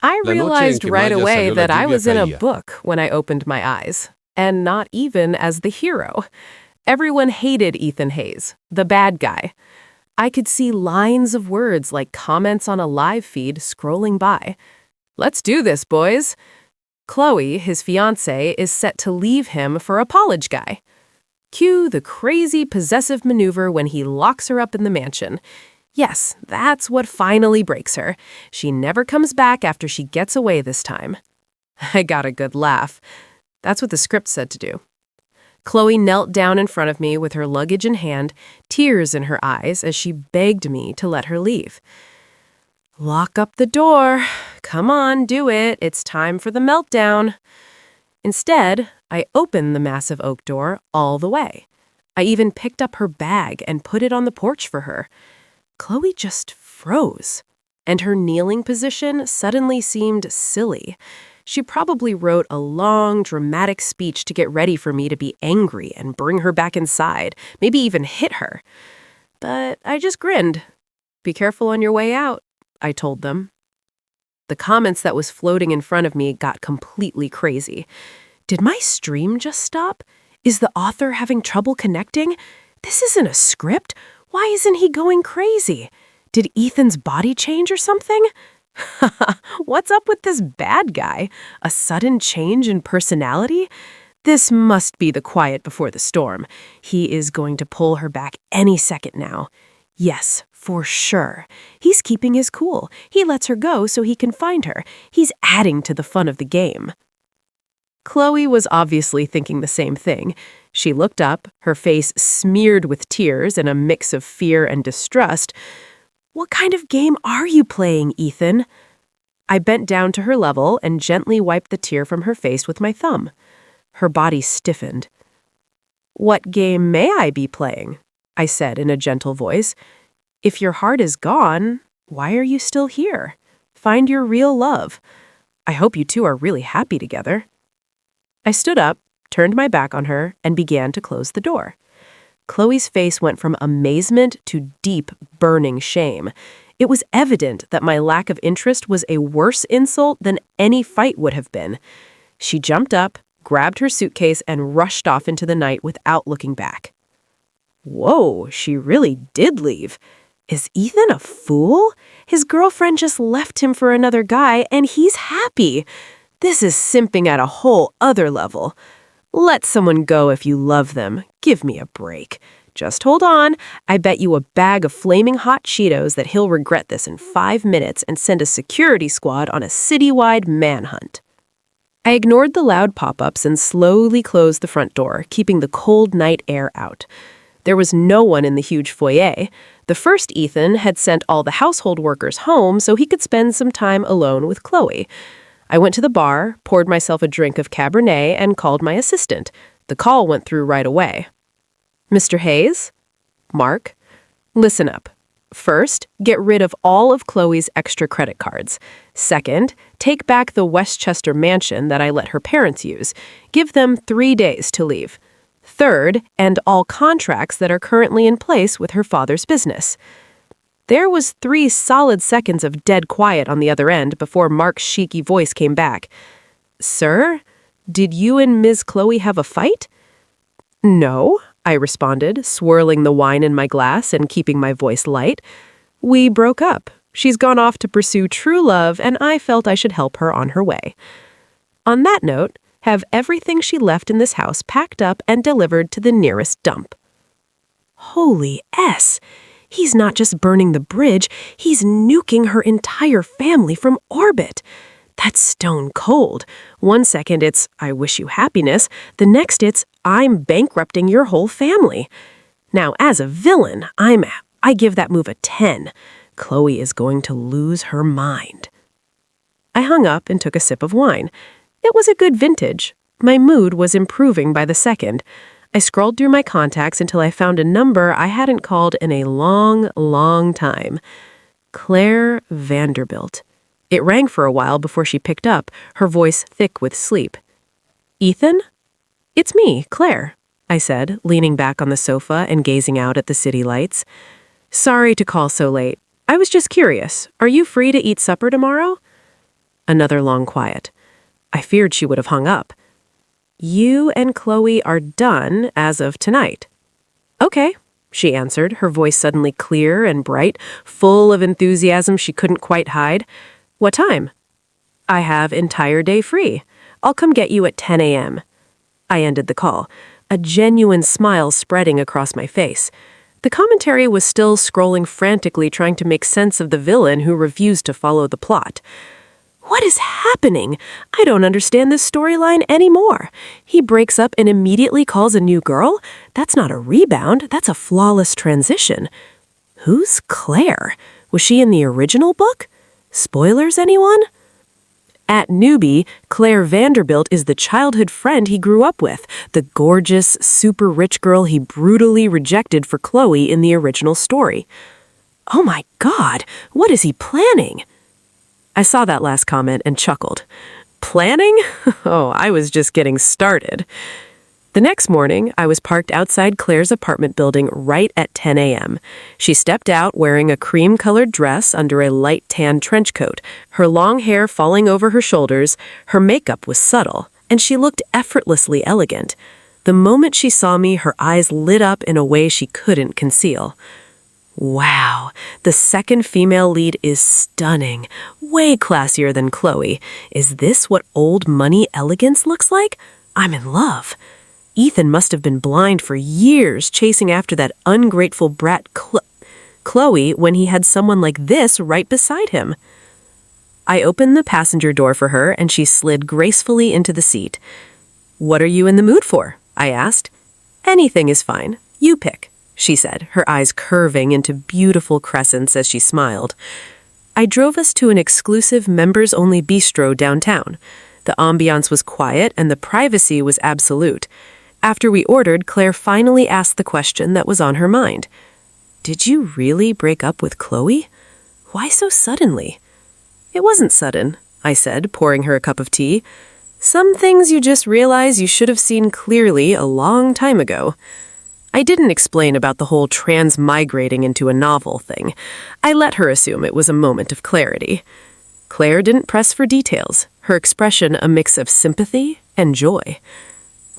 I La noche en realized que right Maya away salió la that I lluvia was in a caía. book when I opened my eyes, and not even as the hero. Everyone hated Ethan Hayes, the bad guy. I could see lines of words like comments on a live feed scrolling by. Let's do this, boys. Chloe, his fiancée, is set to leave him for a college guy. Cue the crazy possessive maneuver when he locks her up in the mansion. Yes, that's what finally breaks her. She never comes back after she gets away this time. I got a good laugh. That's what the script said to do. Chloe knelt down in front of me with her luggage in hand, tears in her eyes as she begged me to let her leave. Lock up the door. Come on, do it. It's time for the meltdown. Instead, I opened the massive oak door all the way. I even picked up her bag and put it on the porch for her. Chloe just froze, and her kneeling position suddenly seemed silly. She probably wrote a long, dramatic speech to get ready for me to be angry and bring her back inside, maybe even hit her. But I just grinned. Be careful on your way out, I told them. The comments that was floating in front of me got completely crazy. Did my stream just stop? Is the author having trouble connecting? This isn't a script. Why isn't he going crazy? Did Ethan's body change or something? What's up with this bad guy? A sudden change in personality? This must be the quiet before the storm. He is going to pull her back any second now. Yes, for sure. He's keeping his cool. He lets her go so he can find her. He's adding to the fun of the game. Chloe was obviously thinking the same thing. She looked up, her face smeared with tears and a mix of fear and distrust. What kind of game are you playing, Ethan? I bent down to her level and gently wiped the tear from her face with my thumb. Her body stiffened. What game may I be playing? I said in a gentle voice. If your heart is gone, why are you still here? Find your real love. I hope you two are really happy together. I stood up, turned my back on her, and began to close the door. Chloe's face went from amazement to deep, burning shame. It was evident that my lack of interest was a worse insult than any fight would have been. She jumped up, grabbed her suitcase, and rushed off into the night without looking back. Whoa, she really did leave. Is Ethan a fool? His girlfriend just left him for another guy, and he's happy. This is simping at a whole other level. Let someone go if you love them. Give me a break. Just hold on. I bet you a bag of flaming hot Cheetos that he'll regret this in 5 minutes and send a security squad on a citywide manhunt. I ignored the loud pop-ups and slowly closed the front door, keeping the cold night air out. There was no one in the huge foyer. The first Ethan had sent all the household workers home so he could spend some time alone with Chloe. I went to the bar, poured myself a drink of Cabernet, and called my assistant. The call went through right away. Mr. Hayes? Mark? Listen up. First, get rid of all of Chloe's extra credit cards. Second, take back the Westchester mansion that I let her parents use. Give them 3 days to leave. Third, end all contracts that are currently in place with her father's business. There was 3 solid seconds of dead quiet on the other end before Mark's cheeky voice came back. Sir, did you and Ms. Chloe have a fight? No, I responded, swirling the wine in my glass and keeping my voice light. We broke up. She's gone off to pursue true love, and I felt I should help her on her way. On that note, have everything she left in this house packed up and delivered to the nearest dump. Holy S! He's not just burning the bridge, he's nuking her entire family from orbit. That's stone cold. 1 second it's, I wish you happiness. The next it's, I'm bankrupting your whole family. Now, as a villain, I give that move a 10. Chloe is going to lose her mind. I hung up and took a sip of wine. It was a good vintage. My mood was improving by the second. I scrolled through my contacts until I found a number I hadn't called in a long, long time. Claire Vanderbilt. It rang for a while before she picked up, her voice thick with sleep. Ethan? It's me, Claire, I said, leaning back on the sofa and gazing out at the city lights. Sorry to call so late. I was just curious. Are you free to eat supper tomorrow? Another long quiet. I feared she would have hung up. You and Chloe are done as of tonight. Okay, she answered, her voice suddenly clear and bright, full of enthusiasm she couldn't quite hide. What time? I have entire day free. I'll come get you at 10 a.m. I ended the call, a genuine smile spreading across my face. The commentary was still scrolling frantically, trying to make sense of the villain who refused to follow the plot. What is happening? I don't understand this storyline anymore. He breaks up and immediately calls a new girl? That's not a rebound, that's a flawless transition. Who's Claire? Was she in the original book? Spoilers, anyone? At Newbie, Claire Vanderbilt is the childhood friend he grew up with, the gorgeous, super rich girl he brutally rejected for Chloe in the original story. Oh my God, what is he planning? I saw that last comment and chuckled. Planning? Oh, I was just getting started. The next morning, I was parked outside Claire's apartment building right at 10 a.m. She stepped out wearing a cream-colored dress under a light tan trench coat, her long hair falling over her shoulders. Her makeup was subtle, and she looked effortlessly elegant. The moment she saw me, her eyes lit up in a way she couldn't conceal. Wow, the second female lead is stunning, way classier than Chloe. Is this what old money elegance looks like? I'm in love. Ethan must have been blind for years chasing after that ungrateful brat Chloe when he had someone like this right beside him. I opened the passenger door for her and she slid gracefully into the seat. What are you in the mood for? I asked. Anything is fine. You pick, she said, her eyes curving into beautiful crescents as she smiled. I drove us to an exclusive members-only bistro downtown. The ambiance was quiet and the privacy was absolute. After we ordered, Claire finally asked the question that was on her mind. Did you really break up with Chloe? Why so suddenly? It wasn't sudden, I said, pouring her a cup of tea. Some things you just realize you should have seen clearly a long time ago. I didn't explain about the whole transmigrating into a novel thing. I let her assume it was a moment of clarity. Claire didn't press for details, her expression a mix of sympathy and joy.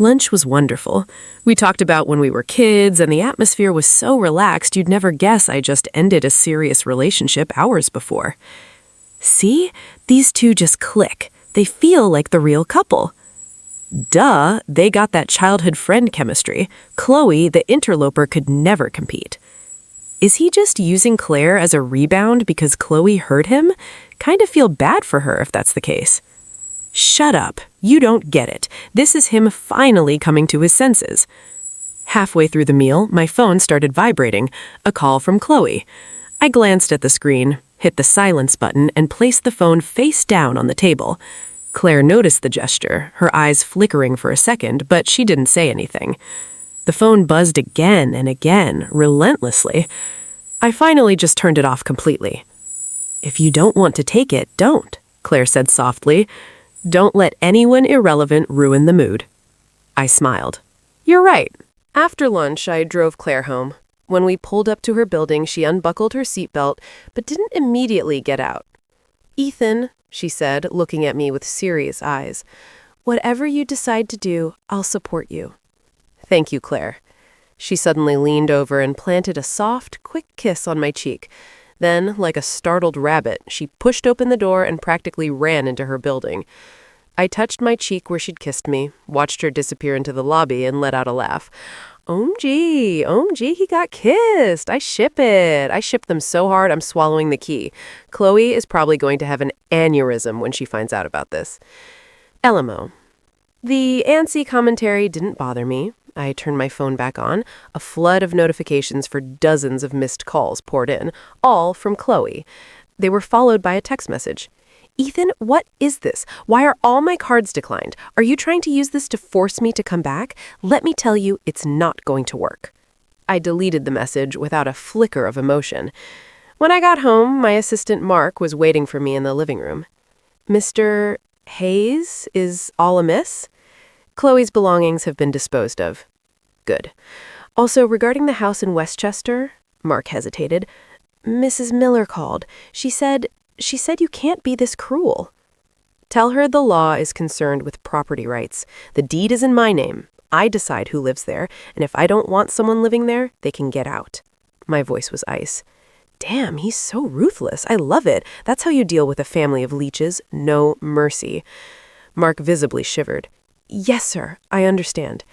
Lunch was wonderful. We talked about when we were kids, and the atmosphere was so relaxed you'd never guess I just ended a serious relationship hours before. See? These two just click. They feel like the real couple. Duh, they got that childhood friend chemistry. Chloe, the interloper, could never compete. Is he just using Claire as a rebound because Chloe hurt him? Kind of feel bad for her if that's the case. Shut up. You don't get it. This is him finally coming to his senses. Halfway through the meal, my phone started vibrating, a call from Chloe. I glanced at the screen, hit the silence button, and placed the phone face down on the table. Claire noticed the gesture, her eyes flickering for a second, but she didn't say anything. The phone buzzed again and again, relentlessly. I finally just turned it off completely. If you don't want to take it, don't, Claire said softly. Don't let anyone irrelevant ruin the mood. I smiled. You're right. After lunch, I drove Claire home. When we pulled up to her building, she unbuckled her seatbelt, but didn't immediately get out. Ethan, she said, looking at me with serious eyes, whatever you decide to do, I'll support you. Thank you, Claire. She suddenly leaned over and planted a soft, quick kiss on my cheek. Then, like a startled rabbit, she pushed open the door and practically ran into her building. I touched my cheek where she'd kissed me, watched her disappear into the lobby, and let out a laugh. OMG, he got kissed. I ship it. I ship them so hard I'm swallowing the key. Chloe is probably going to have an aneurysm when she finds out about this. LMO. The antsy commentary didn't bother me. I turned my phone back on. A flood of notifications for dozens of missed calls poured in, all from Chloe. They were followed by a text message. Ethan, what is this? Why are all my cards declined? Are you trying to use this to force me to come back? Let me tell you, it's not going to work. I deleted the message without a flicker of emotion. When I got home, my assistant Mark was waiting for me in the living room. Mr. Hayes, is all amiss? Chloe's belongings have been disposed of. Good. Also, regarding the house in Westchester, Mark hesitated. Mrs. Miller called. She said you can't be this cruel. Tell her the law is concerned with property rights. The deed is in my name. I decide who lives there, and if I don't want someone living there, they can get out." My voice was ice. Damn, he's so ruthless. I love it. That's how you deal with a family of leeches. No mercy. Mark visibly shivered. "Yes, sir. I understand."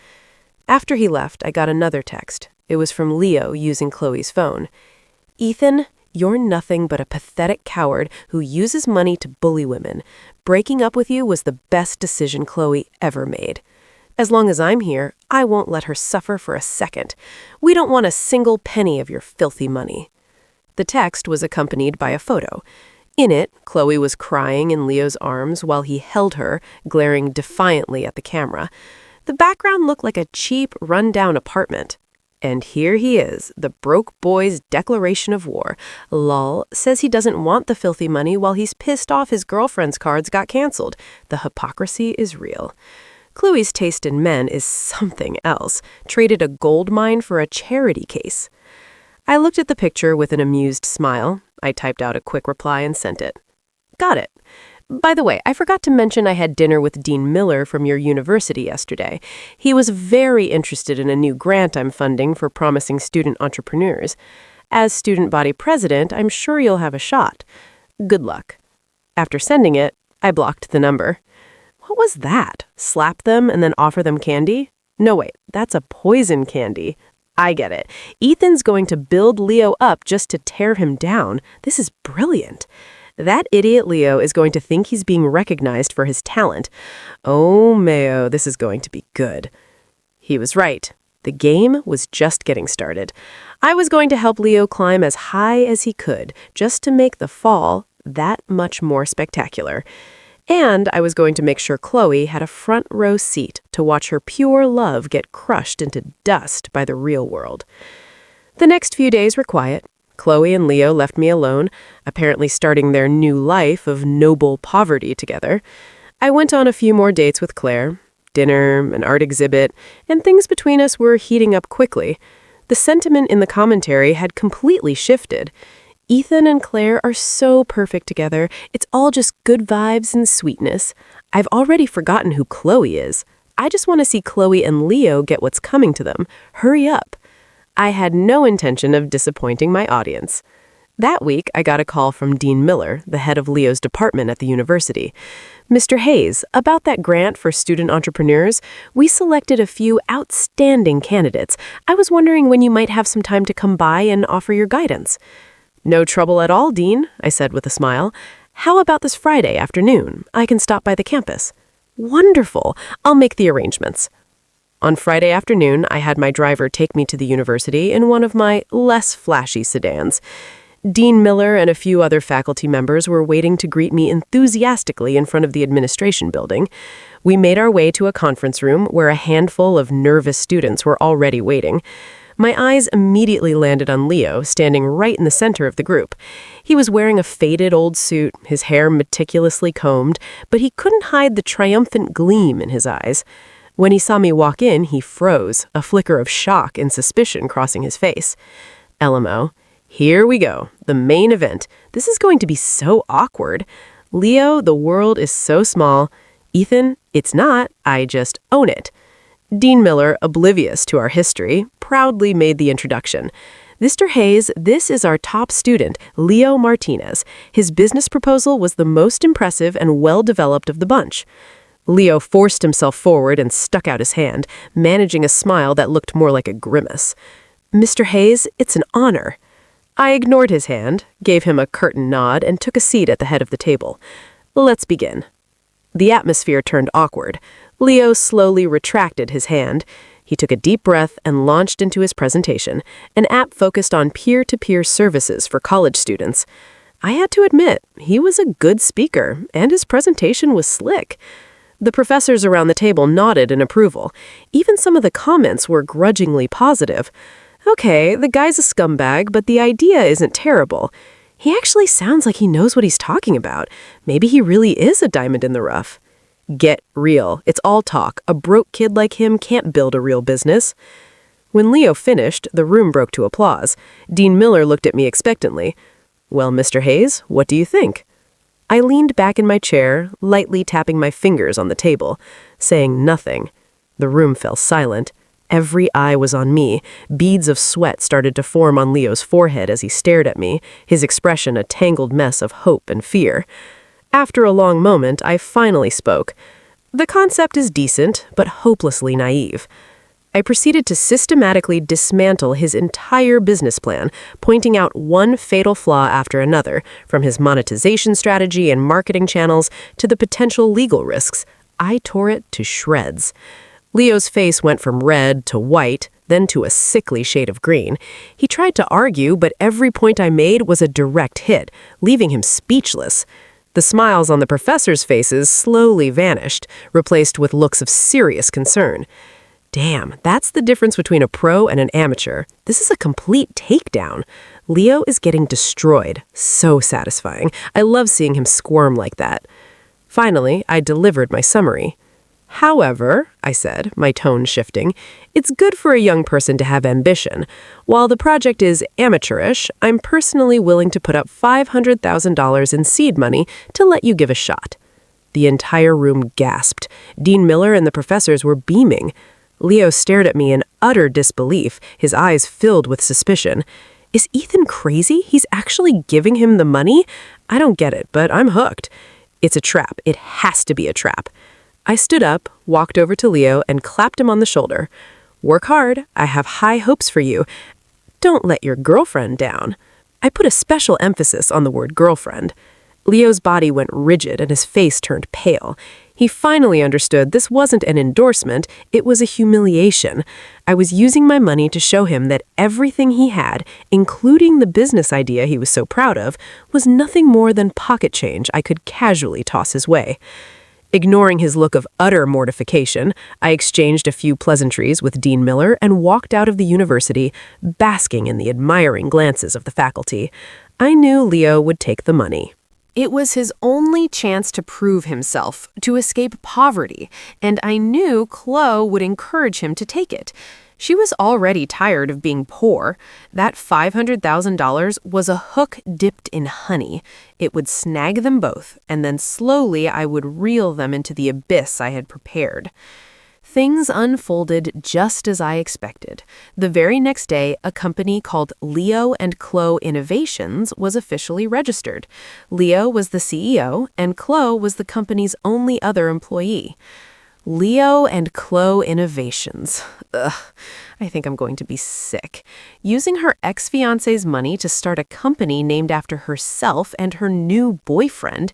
After he left, I got another text. It was from Leo using Chloe's phone. "Ethan, you're nothing but a pathetic coward who uses money to bully women. Breaking up with you was the best decision Chloe ever made. As long as I'm here, I won't let her suffer for a second. We don't want a single penny of your filthy money." The text was accompanied by a photo. In it, Chloe was crying in Leo's arms while he held her, glaring defiantly at the camera. The background looked like a cheap, run-down apartment. And here he is, the broke boy's declaration of war. Lol, says he doesn't want the filthy money while he's pissed off his girlfriend's cards got canceled. The hypocrisy is real. Chloe's taste in men is something else. Traded a gold mine for a charity case. I looked at the picture with an amused smile. I typed out a quick reply and sent it. "Got it. By the way, I forgot to mention I had dinner with Dean Miller from your university yesterday. He was very interested in a new grant I'm funding for promising student entrepreneurs. As student body president, I'm sure you'll have a shot. Good luck." After sending it, I blocked the number. What was that? Slap them and then offer them candy? No, wait, that's a poison candy. I get it. Ethan's going to build Leo up just to tear him down. This is brilliant. That idiot Leo is going to think he's being recognized for his talent. Oh, Mayo, this is going to be good. He was right. The game was just getting started. I was going to help Leo climb as high as he could, just to make the fall that much more spectacular. And I was going to make sure Chloe had a front row seat to watch her pure love get crushed into dust by the real world. The next few days were quiet. Chloe and Leo left me alone, apparently starting their new life of noble poverty together. I went on a few more dates with Claire, dinner, an art exhibit, and things between us were heating up quickly. The sentiment in the commentary had completely shifted. Ethan and Claire are so perfect together. It's all just good vibes and sweetness. I've already forgotten who Chloe is. I just want to see Chloe and Leo get what's coming to them. Hurry up. I had no intention of disappointing my audience. That week, I got a call from Dean Miller, the head of Leo's department at the university. "Mr. Hayes, about that grant for student entrepreneurs, we selected a few outstanding candidates. I was wondering when you might have some time to come by and offer your guidance." "No trouble at all, Dean," I said with a smile. "How about this Friday afternoon? I can stop by the campus." "Wonderful. I'll make the arrangements." On Friday afternoon, I had my driver take me to the university in one of my less flashy sedans. Dean Miller and a few other faculty members were waiting to greet me enthusiastically in front of the administration building. We made our way to a conference room where a handful of nervous students were already waiting. My eyes immediately landed on Leo, standing right in the center of the group. He was wearing a faded old suit, his hair meticulously combed, but he couldn't hide the triumphant gleam in his eyes. When he saw me walk in, he froze, a flicker of shock and suspicion crossing his face. LMO. Here we go, the main event. This is going to be so awkward. Leo, the world is so small. Ethan, it's not. I just own it. Dean Miller, oblivious to our history, proudly made the introduction. "Mr. Hayes, this is our top student, Leo Martinez. His business proposal was the most impressive and well-developed of the bunch." Leo forced himself forward and stuck out his hand, managing a smile that looked more like a grimace. "Mr. Hayes, it's an honor." I ignored his hand, gave him a curtain nod, and took a seat at the head of the table. "Let's begin." The atmosphere turned awkward. Leo slowly retracted his hand. He took a deep breath and launched into his presentation, an app focused on peer-to-peer services for college students. I had to admit, he was a good speaker, and his presentation was slick. The professors around the table nodded in approval. Even some of the comments were grudgingly positive. Okay, the guy's a scumbag, but the idea isn't terrible. He actually sounds like he knows what he's talking about. Maybe he really is a diamond in the rough. Get real. It's all talk. A broke kid like him can't build a real business. When Leo finished, the room broke to applause. Dean Miller looked at me expectantly. "Well, Mr. Hayes, what do you think?" I leaned back in my chair, lightly tapping my fingers on the table, saying nothing. The room fell silent. Every eye was on me. Beads of sweat started to form on Leo's forehead as he stared at me, his expression a tangled mess of hope and fear. After a long moment, I finally spoke. The concept is decent, but hopelessly naive. I proceeded to systematically dismantle his entire business plan, pointing out one fatal flaw after another, from his monetization strategy and marketing channels to the potential legal risks. I tore it to shreds. Leo's face went from red to white, then to a sickly shade of green. He tried to argue, but every point I made was a direct hit, leaving him speechless. The smiles on the professors' faces slowly vanished, replaced with looks of serious concern. Damn, that's the difference between a pro and an amateur. This is a complete takedown. Leo is getting destroyed. So satisfying. I love seeing him squirm like that. Finally, I delivered my summary. However, I said, my tone shifting, it's good for a young person to have ambition. While the project is amateurish, I'm personally willing to put up $500,000 in seed money to let you give a shot. The entire room gasped. Dean Miller and the professors were beaming. Leo stared at me in utter disbelief, his eyes filled with suspicion. Is Ethan crazy? He's actually giving him the money? I don't get it, but I'm hooked. It's a trap. It has to be a trap. I stood up, walked over to Leo, and clapped him on the shoulder. Work hard. I have high hopes for you. Don't let your girlfriend down. I put a special emphasis on the word girlfriend. Leo's body went rigid and his face turned pale. He finally understood this wasn't an endorsement, it was a humiliation. I was using my money to show him that everything he had, including the business idea he was so proud of, was nothing more than pocket change I could casually toss his way. Ignoring his look of utter mortification, I exchanged a few pleasantries with Dean Miller and walked out of the university, basking in the admiring glances of the faculty. I knew Leo would take the money. It was his only chance to prove himself, to escape poverty, and I knew Chloe would encourage him to take it. She was already tired of being poor. That $500,000 was a hook dipped in honey. It would snag them both, and then slowly I would reel them into the abyss I had prepared. Things unfolded just as I expected. The very next day, a company called Leo and Chloe Innovations was officially registered. Leo was the CEO, and Chloe was the company's only other employee. Leo and Chloe Innovations. Ugh, I think I'm going to be sick. Using her ex-fiance's money to start a company named after herself and her new boyfriend.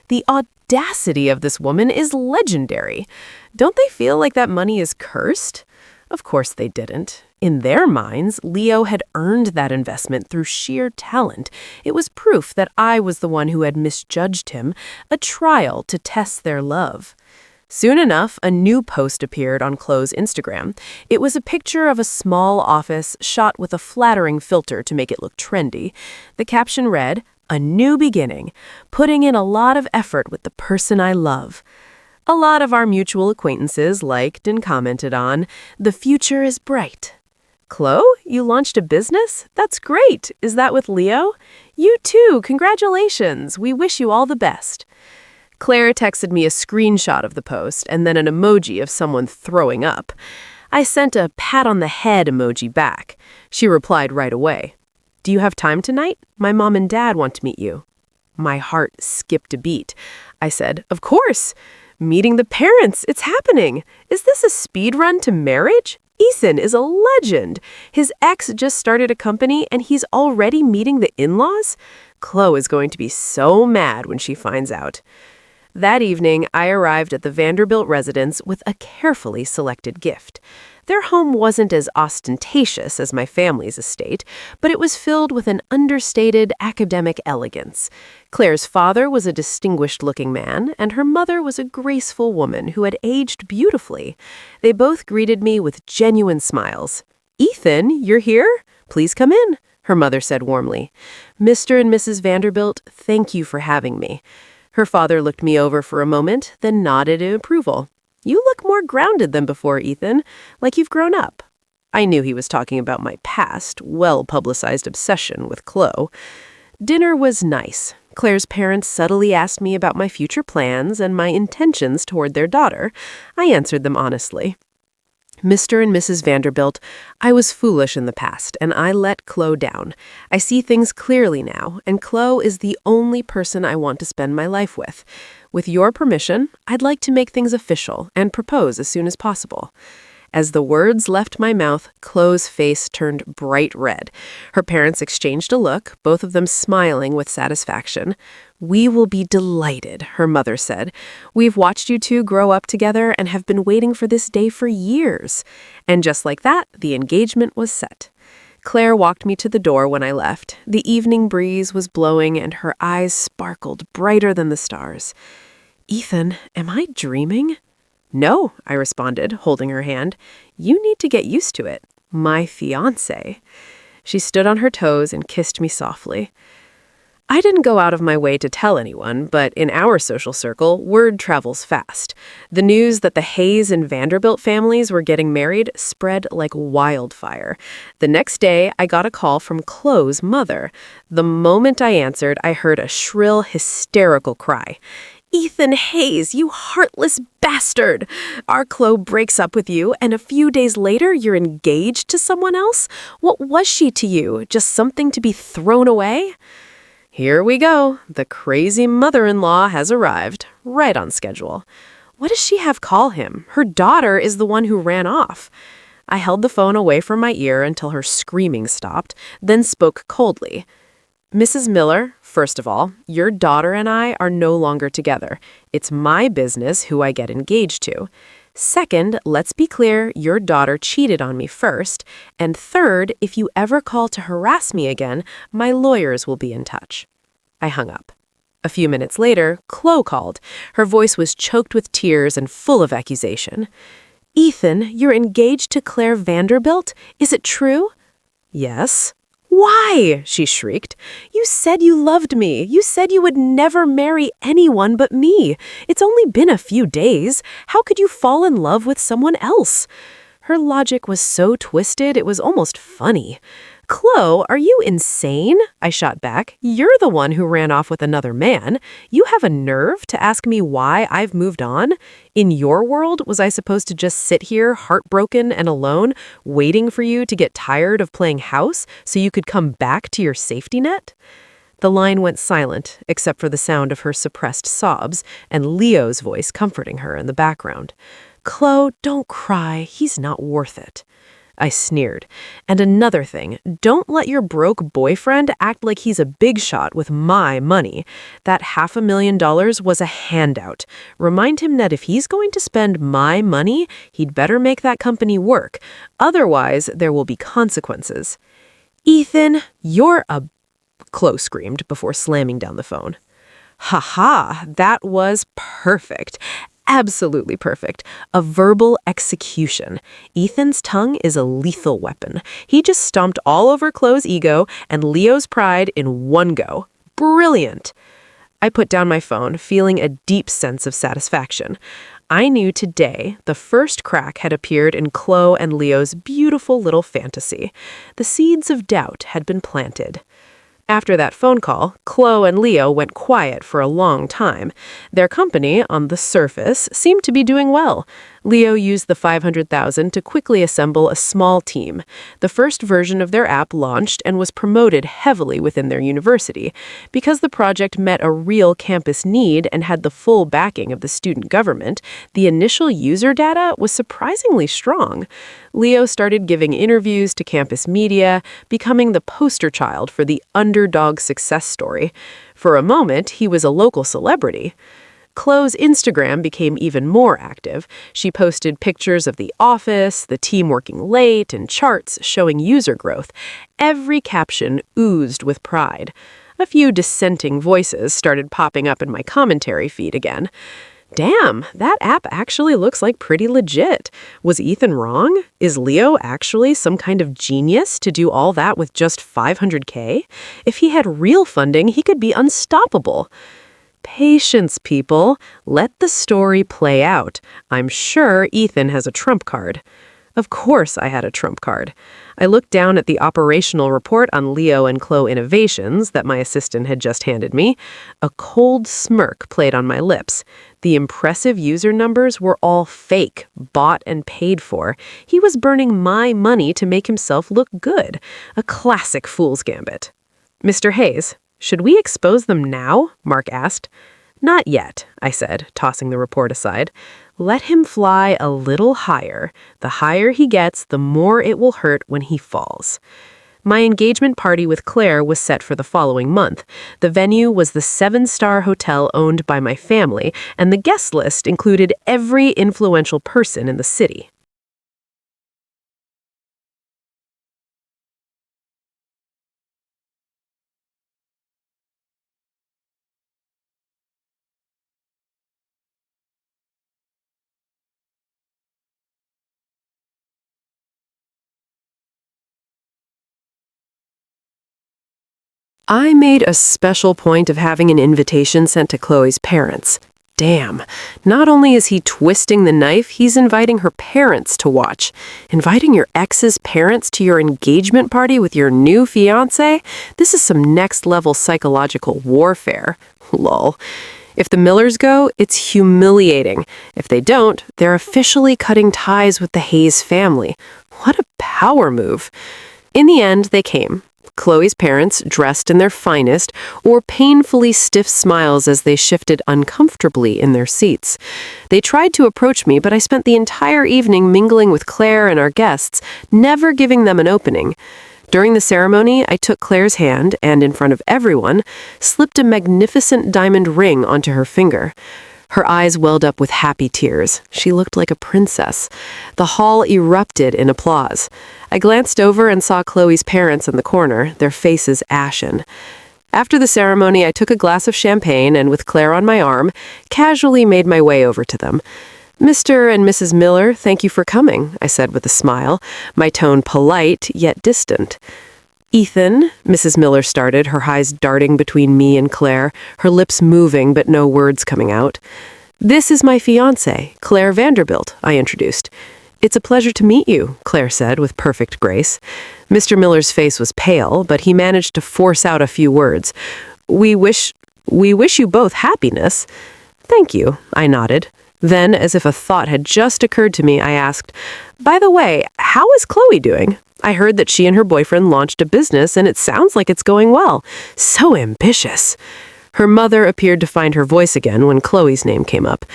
The audacity of this woman is legendary. Don't they feel like that money is cursed? Of course they didn't. In their minds, Leo had earned that investment through sheer talent. It was proof that I was the one who had misjudged him, a trial to test their love. Soon enough, a new post appeared on Chloe's Instagram. It was a picture of a small office shot with a flattering filter to make it look trendy. The caption read, "A new beginning, putting in a lot of effort with the person I love." A lot of our mutual acquaintances liked and commented on, "The future is bright." Chloe, you launched a business? That's great. Is that with Leo? You too, congratulations. We wish you all the best. Claire texted me a screenshot of the post and then an emoji of someone throwing up. I sent a pat on the head emoji back. She replied right away. "Do you have time tonight? My mom and dad want to meet you." My heart skipped a beat. I said, "Of course. Meeting the parents, it's happening. Is this a speed run to marriage? Ethan is a legend. His ex just started a company and he's already meeting the in-laws? Chloe is going to be so mad when she finds out." That evening, I arrived at the Vanderbilt residence with a carefully selected gift. Their home wasn't as ostentatious as my family's estate, but it was filled with an understated academic elegance. Claire's father was a distinguished-looking man, and her mother was a graceful woman who had aged beautifully. They both greeted me with genuine smiles. "Ethan, you're here? Please come in," her mother said warmly. "Mr. and Mrs. Vanderbilt, thank you for having me." Her father looked me over for a moment, then nodded in approval. "You look more grounded than before, Ethan, like you've grown up." I knew he was talking about my past, well-publicized obsession with Chloe. Dinner was nice. Claire's parents subtly asked me about my future plans and my intentions toward their daughter. I answered them honestly. Mr. and Mrs. Vanderbilt, I was foolish in the past, and I let Chloe down. I see things clearly now, and Chloe is the only person I want to spend my life with. With your permission, I'd like to make things official and propose as soon as possible. As the words left my mouth, Chloe's face turned bright red. Her parents exchanged a look, both of them smiling with satisfaction. "We will be delighted," her mother said. "We've watched you two grow up together and have been waiting for this day for years." And just like that, the engagement was set. Claire walked me to the door when I left. The evening breeze was blowing and her eyes sparkled brighter than the stars. "Ethan, am I dreaming?" "No," I responded, holding her hand. "You need to get used to it. My fiancé." She stood on her toes and kissed me softly. I didn't go out of my way to tell anyone, but in our social circle, word travels fast. The news that the Hayes and Vanderbilt families were getting married spread like wildfire. The next day, I got a call from Chloe's mother. The moment I answered, I heard a shrill, hysterical cry. "Ethan Hayes, you heartless bastard! Our Chloe breaks up with you, and a few days later you're engaged to someone else? What was she to you? Just something to be thrown away?" Here we go. The crazy mother-in-law has arrived, right on schedule. What does she have call him? Her daughter is the one who ran off. I held the phone away from my ear until her screaming stopped, then spoke coldly. "Mrs. Miller, first of all, your daughter and I are no longer together. It's my business who I get engaged to. Second, let's be clear, your daughter cheated on me first. And third, if you ever call to harass me again, my lawyers will be in touch." I hung up. A few minutes later, Chloe called. Her voice was choked with tears and full of accusation. "Ethan, you're engaged to Claire Vanderbilt? Is it true?" "Yes." "Why?" she shrieked. "You said you loved me. You said you would never marry anyone but me. It's only been a few days. How could you fall in love with someone else?" Her logic was so twisted, it was almost funny. "Chloe, are you insane?" I shot back. "You're the one who ran off with another man. You have a nerve to ask me why I've moved on? In your world, was I supposed to just sit here heartbroken and alone, waiting for you to get tired of playing house so you could come back to your safety net?" The line went silent, except for the sound of her suppressed sobs and Leo's voice comforting her in the background. "Chloe, don't cry. He's not worth it." I sneered. "And another thing, don't let your broke boyfriend act like he's a big shot with my money. That $500,000 was a handout. Remind him that if he's going to spend my money, he'd better make that company work. Otherwise, there will be consequences." "Ethan, you're a..." Chloe screamed before slamming down the phone. "Ha, that was perfect. Absolutely perfect. A verbal execution. Ethan's tongue is a lethal weapon. He just stomped all over Chloe's ego and Leo's pride in one go. Brilliant. I put down my phone, feeling a deep sense of satisfaction. I knew today the first crack had appeared in Chloe and Leo's beautiful little fantasy. The seeds of doubt had been planted. After that phone call, Chloe and Leo went quiet for a long time. Their company, on the surface, seemed to be doing well. Leo used the $500,000 to quickly assemble a small team. The first version of their app launched and was promoted heavily within their university. Because the project met a real campus need and had the full backing of the student government, the initial user data was surprisingly strong. Leo started giving interviews to campus media, becoming the poster child for the underdog success story. For a moment, he was a local celebrity. Chloe's Instagram became even more active. She posted pictures of the office, the team working late, and charts showing user growth. Every caption oozed with pride. A few dissenting voices started popping up in my commentary feed again. Damn, that app actually looks like pretty legit. Was Ethan wrong? Is Leo actually some kind of genius to do all that with just $500K? If he had real funding, he could be unstoppable. Patience, people. Let the story play out. I'm sure Ethan has a trump card. Of course I had a trump card. I looked down at the operational report on Leo and Chloe Innovations that my assistant had just handed me. A cold smirk played on my lips. The impressive user numbers were all fake, bought and paid for. He was burning my money to make himself look good. A classic fool's gambit. "Mr. Hayes, should we expose them now?" Mark asked. "Not yet," I said, tossing the report aside. "Let him fly a little higher. The higher he gets, the more it will hurt when he falls." My engagement party with Claire was set for the following month. The venue was the 7-star hotel owned by my family, and the guest list included every influential person in the city. I made a special point of having an invitation sent to Chloe's parents. Damn, not only is he twisting the knife, he's inviting her parents to watch. Inviting your ex's parents to your engagement party with your new fiancé? This is some next-level psychological warfare. Lol. If the Millers go, it's humiliating. If they don't, they're officially cutting ties with the Hayes family. What a power move. In the end, they came. Chloe's parents, dressed in their finest, wore painfully stiff smiles as they shifted uncomfortably in their seats. They tried to approach me, but I spent the entire evening mingling with Claire and our guests, never giving them an opening. During the ceremony, I took Claire's hand and, in front of everyone, slipped a magnificent diamond ring onto her finger. Her eyes welled up with happy tears. She looked like a princess. The hall erupted in applause. I glanced over and saw Chloe's parents in the corner, their faces ashen. After the ceremony, I took a glass of champagne and, with Claire on my arm, casually made my way over to them. "Mr. and Mrs. Miller, thank you for coming," I said with a smile, my tone polite yet distant. "Ethan," Mrs. Miller started, her eyes darting between me and Claire, her lips moving but no words coming out. "This is my fiancée, Claire Vanderbilt," I introduced. "It's a pleasure to meet you," Claire said with perfect grace. Mr. Miller's face was pale, but he managed to force out a few words. We wish you both happiness." "Thank you," I nodded. Then, as if a thought had just occurred to me, I asked, "By the way, how is Chloe doing? I heard that she and her boyfriend launched a business, and it sounds like it's going well. So ambitious." Her mother appeared to find her voice again when Chloe's name came up.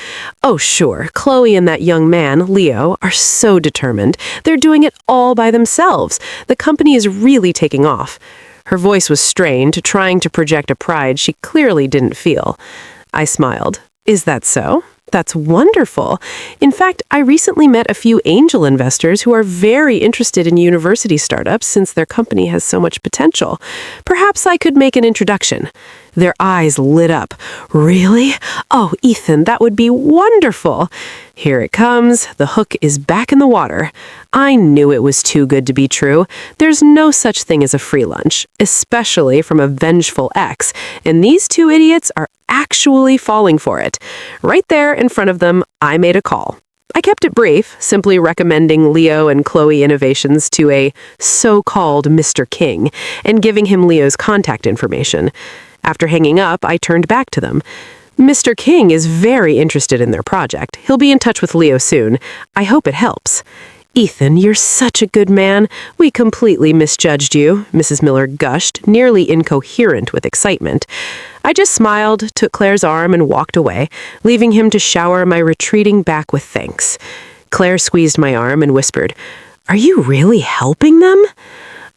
"Oh, sure, Chloe and that young man, Leo, are so determined. They're doing it all by themselves. The company is really taking off." Her voice was strained, trying to project a pride she clearly didn't feel. I smiled. "Is that so? That's wonderful. In fact, I recently met a few angel investors who are very interested in university startups since their company has so much potential. Perhaps I could make an introduction." Their eyes lit up. "Really? Oh, Ethan, that would be wonderful." Here it comes. The hook is back in the water. I knew it was too good to be true. There's no such thing as a free lunch, especially from a vengeful ex, and these two idiots are actually falling for it. Right there in front of them, I made a call. I kept it brief, simply recommending Leo and Chloe Innovations to a so-called Mr. King and giving him Leo's contact information. After hanging up, I turned back to them. "Mr. King is very interested in their project. He'll be in touch with Leo soon. I hope it helps." "Ethan, you're such a good man. We completely misjudged you," Mrs. Miller gushed, nearly incoherent with excitement. I just smiled, took Claire's arm, and walked away, leaving him to shower my retreating back with thanks. Claire squeezed my arm and whispered, "Are you really helping them?"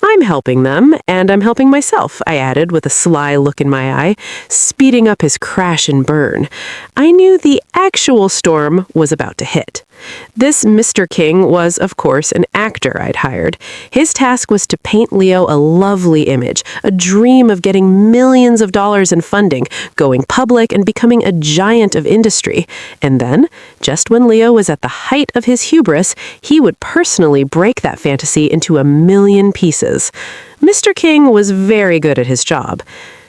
"I'm helping them, and I'm helping myself," I added with a sly look in my eye, speeding up his crash and burn. I knew the actual storm was about to hit. This Mr. King was, of course, an actor I'd hired. His task was to paint Leo a lovely image, a dream of getting millions of dollars in funding, going public, and becoming a giant of industry. And then, just when Leo was at the height of his hubris, he would personally break that fantasy into a million pieces. Mr. King was very good at his job.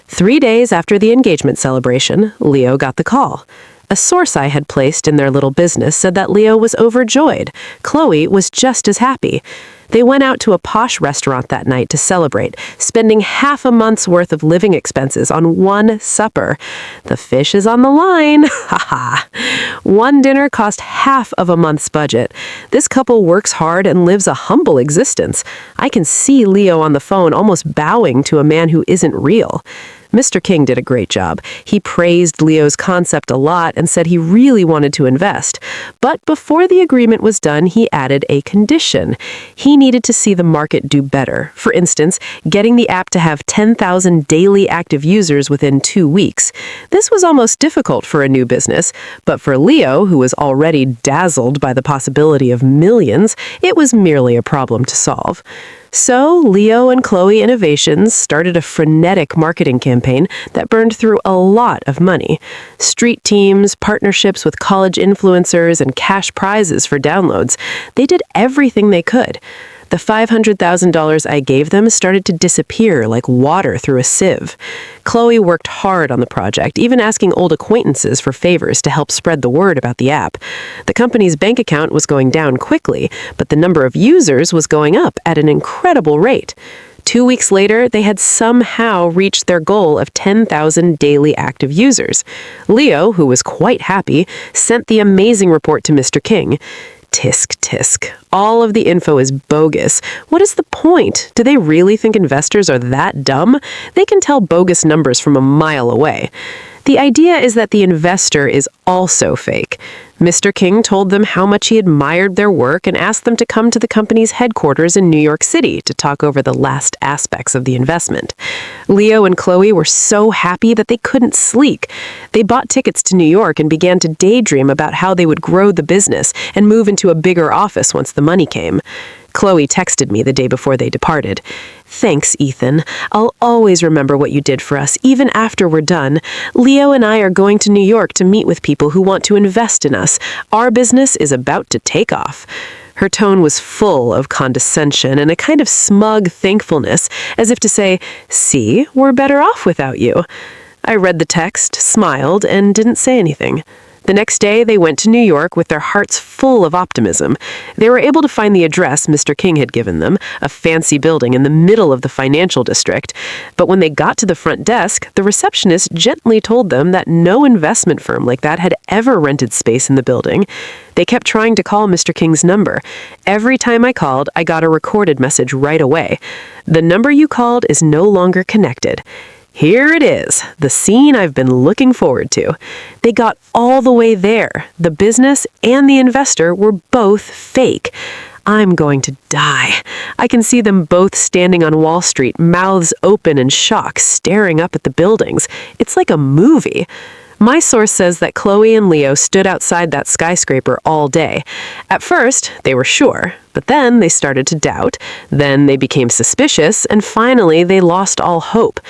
3 days after the engagement celebration, Leo got the call. A source I had placed in their little business said that Leo was overjoyed. Chloe was just as happy. They went out to a posh restaurant that night to celebrate, spending half a month's worth of living expenses on one supper. The fish is on the line. Haha. One dinner cost half of a month's budget. This couple works hard and lives a humble existence. I can see Leo on the phone almost bowing to a man who isn't real. Mr. King did a great job. He praised Leo's concept a lot and said he really wanted to invest. But before the agreement was done, he added a condition. He needed to see the market do better. For instance, getting the app to have 10,000 daily active users within 2 weeks. This was almost difficult for a new business, but for Leo, who was already dazzled by the possibility of millions, it was merely a problem to solve. So, Leo and Chloe Innovations started a frenetic marketing campaign that burned through a lot of money. Street teams, partnerships with college influencers, and cash prizes for downloads. They did everything they could. The $500,000 I gave them started to disappear like water through a sieve. Chloe worked hard on the project, even asking old acquaintances for favors to help spread the word about the app. The company's bank account was going down quickly, but the number of users was going up at an incredible rate. 2 weeks later, they had somehow reached their goal of 10,000 daily active users. Leo, who was quite happy, sent the amazing report to Mr. King. Tisk, tisk. All of the info is bogus. What is the point? Do they really think investors are that dumb? They can tell bogus numbers from a mile away. The idea is that the investor is also fake. Mr. King told them how much he admired their work and asked them to come to the company's headquarters in New York City to talk over the last aspects of the investment. Leo and Chloe were so happy that they couldn't sleep. They bought tickets to New York and began to daydream about how they would grow the business and move into a bigger office once the money came. Chloe texted me the day before they departed. "Thanks, Ethan. I'll always remember what you did for us, even after we're done. Leo and I are going to New York to meet with people who want to invest in us. Our business is about to take off." Her tone was full of condescension and a kind of smug thankfulness, as if to say, "See, we're better off without you." I read the text, smiled, and didn't say anything. The next day, they went to New York with their hearts full of optimism. They were able to find the address Mr. King had given them, a fancy building in the middle of the financial district. But when they got to the front desk, the receptionist gently told them that no investment firm like that had ever rented space in the building. They kept trying to call Mr. King's number. Every time I called, I got a recorded message right away. "The number you called is no longer connected." Here it is, the scene I've been looking forward to. They got all the way there. The business and the investor were both fake. I'm going to die. I can see them both standing on Wall Street, mouths open in shock, staring up at the buildings. It's like a movie. My source says that Chloe and Leo stood outside that skyscraper all day. At first, they were sure, but then they started to doubt. Then they became suspicious, and finally they lost all hope.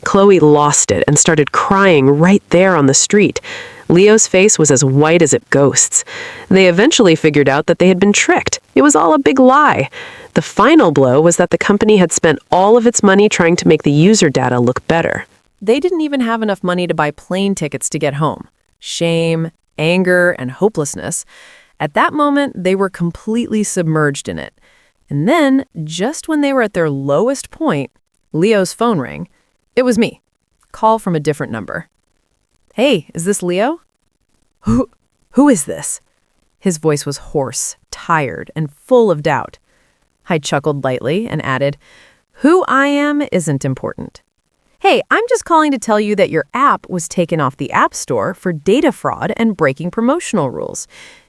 Chloe lost it and started crying right there on the street. Leo's face was as white as it ghosts. They eventually figured out that they had been tricked. It was all a big lie. The final blow was that the company had spent all of its money trying to make the user data look better. They didn't even have enough money to buy plane tickets to get home. Shame, anger, and hopelessness. At that moment, they were completely submerged in it. And then, just when they were at their lowest point, Leo's phone rang. It was me. Call from a different number. "Hey, is this Leo?" Who is this?" His voice was hoarse, tired, and full of doubt. I chuckled lightly and added, "Who I am isn't important. Hey, I'm just calling to tell you that your app was taken off the App Store for data fraud and breaking promotional rules.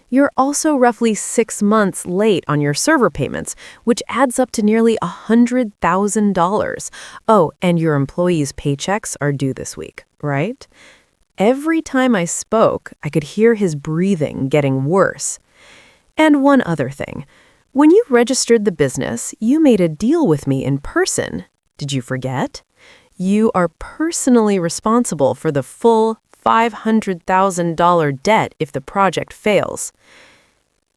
You're also roughly 6 months late on your server payments, which adds up to nearly $100,000. Oh, and your employees' paychecks are due this week, right?" Every time I spoke, I could hear his breathing getting worse. "And one other thing. When you registered the business, you made a deal with me in person. Did you forget? You are personally responsible for the full $500,000 debt if the project fails."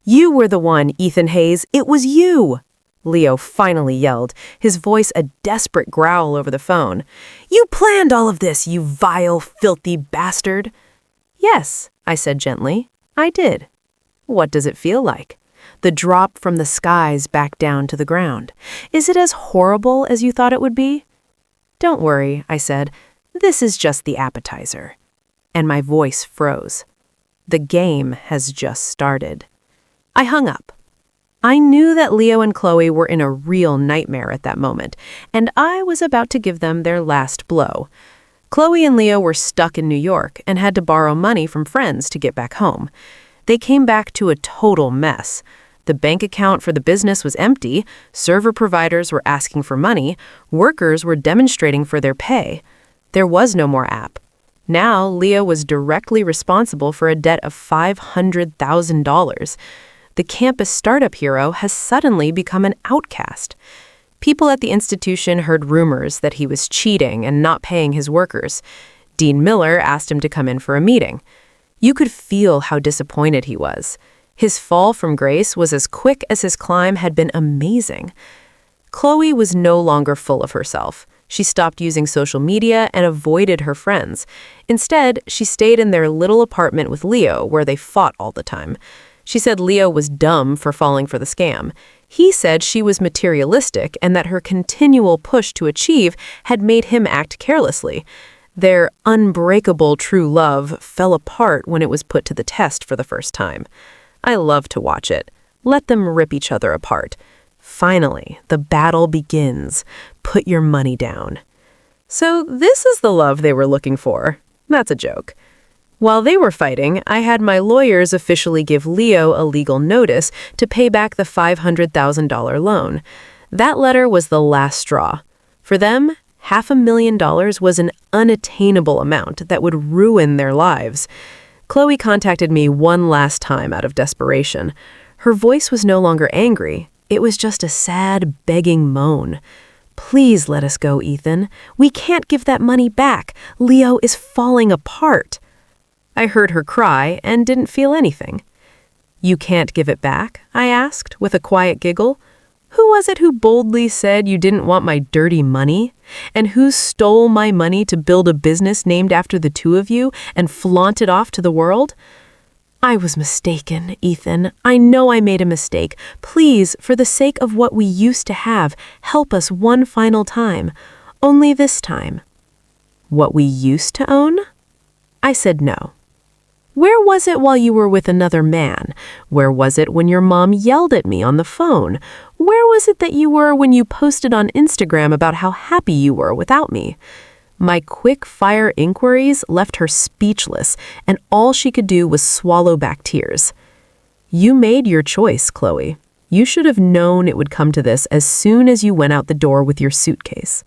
"You were the one, Ethan Hayes. It was you!" Leo finally yelled, his voice a desperate growl over the phone. "You planned all of this, you vile, filthy bastard." "Yes, I said gently. I did. What does it feel like? The drop from the skies back down to the ground. Is it as horrible as you thought it would be? Don't worry, I said. This is just the appetizer. And my voice froze. The game has just started. I hung up. I knew that Leo and Chloe were in a real nightmare at that moment, and I was about to give them their last blow. Chloe and Leo were stuck in New York and had to borrow money from friends to get back home. They came back to a total mess. The bank account for the business was empty, server providers were asking for money, workers were demonstrating for their pay. There was no more app. Now, Leo was directly responsible for a debt of $500,000. The campus startup hero has suddenly become an outcast. People at the institution heard rumors that he was cheating and not paying his workers. Dean Miller asked him to come in for a meeting. You could feel how disappointed he was. His fall from grace was as quick as his climb had been amazing. Chloe was no longer full of herself. She stopped using social media and avoided her friends. Instead, she stayed in their little apartment with Leo, where they fought all the time. She said Leo was dumb for falling for the scam. He said she was materialistic and that her continual push to achieve had made him act carelessly. Their unbreakable true love fell apart when it was put to the test for the first time. I love to watch it. Let them rip each other apart. Finally, the battle begins. Put your money down. So this is the love they were looking for. That's a joke. While they were fighting, I had my lawyers officially give Leo a legal notice to pay back the $500,000 loan. That letter was the last straw. For them, $500,000 was an unattainable amount that would ruin their lives. Chloe contacted me one last time out of desperation. Her voice was no longer angry. It was just a sad, begging moan. Please let us go, Ethan. We can't give that money back. Leo is falling apart. I heard her cry and didn't feel anything. You can't give it back? I asked, with a quiet giggle. Who was it who boldly said you didn't want my dirty money? And who stole my money to build a business named after the two of you and flaunt it off to the world? I was mistaken, Ethan. I know I made a mistake. Please, for the sake of what we used to have, help us one final time. Only this time. What we used to own? I said no. Where was it while you were with another man? Where was it when your mom yelled at me on the phone? Where was it that you were when you posted on Instagram about how happy you were without me? My quick-fire inquiries left her speechless, and all she could do was swallow back tears. You made your choice, Chloe. You should have known it would come to this as soon as you went out the door with your suitcase.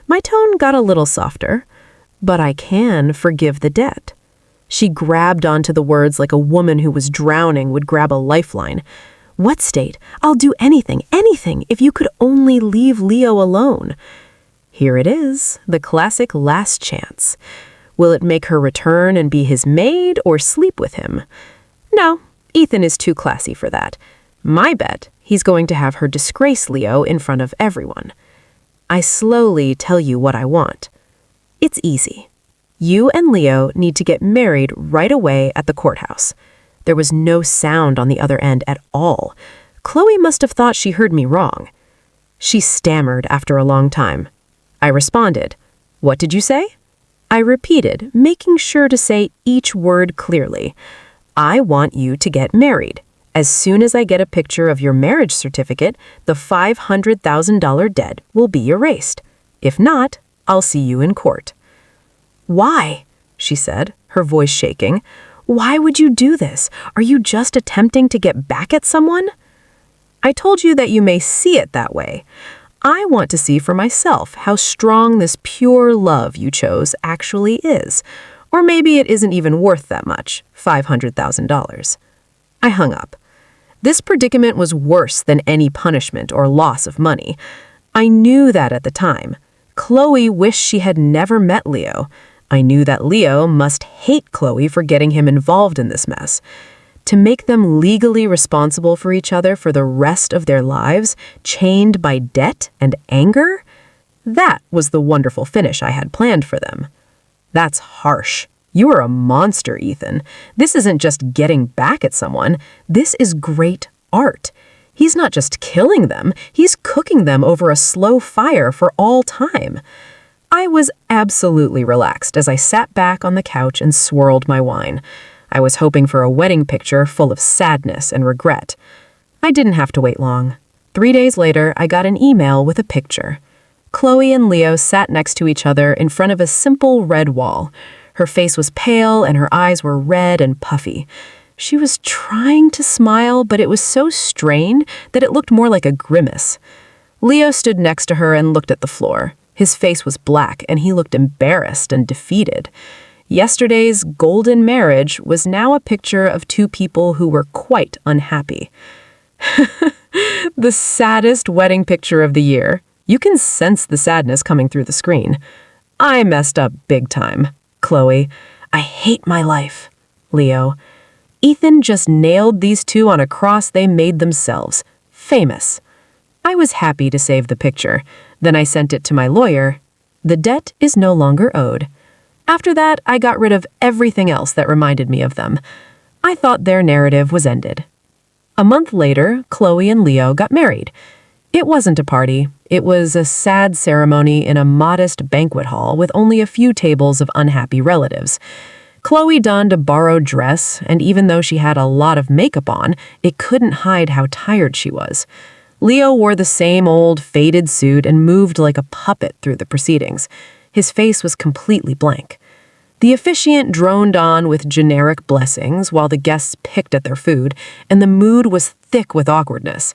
My tone got a little softer, but I can forgive the debt. She grabbed onto the words like a woman who was drowning would grab a lifeline. What state? I'll do anything, if you could only leave Leo alone. Here it is, the classic last chance. Will it make her return and be his maid or sleep with him? No, Ethan is too classy for that. My bet, he's going to have her disgrace Leo in front of everyone. I slowly tell you what I want. It's easy. You and Leo need to get married right away at the courthouse. There was no sound on the other end at all. Chloe must have thought she heard me wrong. She stammered after a long time. I responded, "What did you say?" I repeated, making sure to say each word clearly. I want you to get married. As soon as I get a picture of your marriage certificate, the $500,000 debt will be erased. If not, I'll see you in court. Why? She said, her voice shaking. Why would you do this? Are you just attempting to get back at someone? I told you that you may see it that way. I want to see for myself how strong this pure love you chose actually is. Or maybe it isn't even worth that much, $500,000. I hung up. This predicament was worse than any punishment or loss of money. I knew that at the time. Chloe wished she had never met Leo. I knew that Leo must hate Chloe for getting him involved in this mess. To make them legally responsible for each other for the rest of their lives, chained by debt and anger? That was the wonderful finish I had planned for them. That's harsh, You are a monster, Ethan. This isn't just getting back at someone. This is great art. He's not just killing them, he's cooking them over a slow fire for all time. I was absolutely relaxed as I sat back on the couch and swirled my wine. I was hoping for a wedding picture full of sadness and regret. I didn't have to wait long. 3 days later, I got an email with a picture. Chloe and Leo sat next to each other in front of a simple red wall. Her face was pale and her eyes were red and puffy. She was trying to smile, but it was so strained that it looked more like a grimace. Leo stood next to her and looked at the floor. His face was black, and he looked embarrassed and defeated. Yesterday's golden marriage was now a picture of two people who were quite unhappy. The saddest wedding picture of the year. You can sense the sadness coming through the screen. I messed up big time. Chloe, I hate my life. Leo, Ethan just nailed these two on a cross they made themselves. Famous. I was happy to save the picture. Then I sent it to my lawyer. The debt is no longer owed. After that, I got rid of everything else that reminded me of them. I thought their narrative was ended. A month later, Chloe and Leo got married. It wasn't a party. It was a sad ceremony in a modest banquet hall with only a few tables of unhappy relatives. Chloe donned a borrowed dress, and even though she had a lot of makeup on, it couldn't hide how tired she was. Leo wore the same old faded suit and moved like a puppet through the proceedings. His face was completely blank. The officiant droned on with generic blessings while the guests picked at their food, and the mood was thick with awkwardness.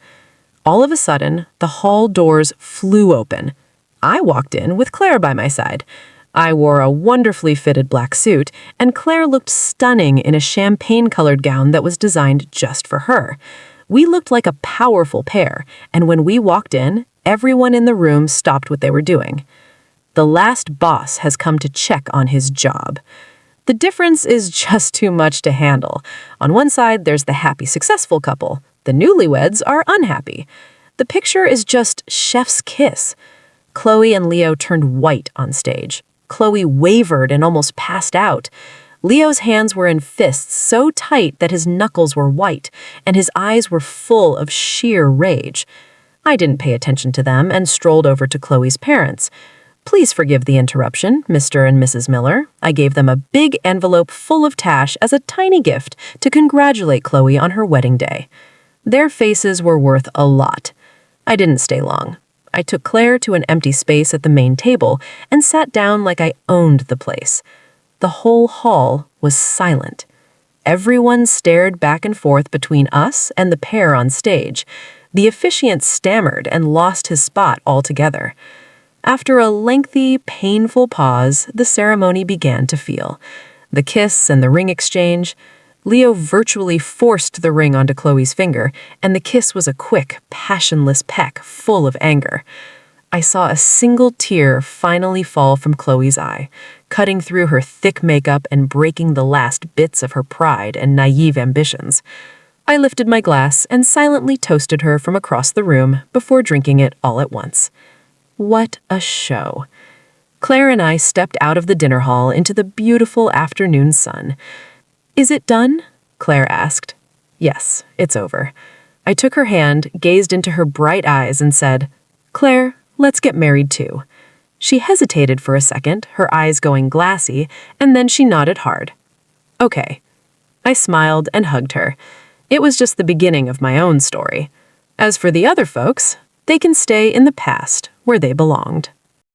All of a sudden, the hall doors flew open. I walked in with Claire by my side. I wore a wonderfully fitted black suit, and Claire looked stunning in a champagne-colored gown that was designed just for her. We looked like a powerful pair, and when we walked in, everyone in the room stopped what they were doing. The last boss has come to check on his job. The difference is just too much to handle. On one side, there's the happy, successful couple. The newlyweds are unhappy. The picture is just chef's kiss. Chloe and Leo turned white on stage. Chloe wavered and almost passed out. Leo's hands were in fists so tight that his knuckles were white, and his eyes were full of sheer rage. I didn't pay attention to them and strolled over to Chloe's parents. Please forgive the interruption, Mr. and Mrs. Miller. I gave them a big envelope full of cash as a tiny gift to congratulate Chloe on her wedding day. Their faces were worth a lot. I didn't stay long. I took Claire to an empty space at the main table and sat down like I owned the place. The whole hall was silent. Everyone stared back and forth between us and the pair on stage. The officiant stammered and lost his spot altogether. After a lengthy, painful pause, the ceremony began to feel. The kiss and the ring exchange. Leo virtually forced the ring onto Chloe's finger, and the kiss was a quick, passionless peck full of anger. I saw a single tear finally fall from Chloe's eye, cutting through her thick makeup and breaking the last bits of her pride and naive ambitions. I lifted my glass and silently toasted her from across the room before drinking it all at once. What a show. Claire and I stepped out of the dinner hall into the beautiful afternoon sun. Is it done? Claire asked. Yes, it's over. I took her hand, gazed into her bright eyes, and said, Claire, let's get married too. She hesitated for a second, her eyes going glassy, and then she nodded hard. Okay. I smiled and hugged her. It was just the beginning of my own story. As for the other folks, they can stay in the past where they belonged.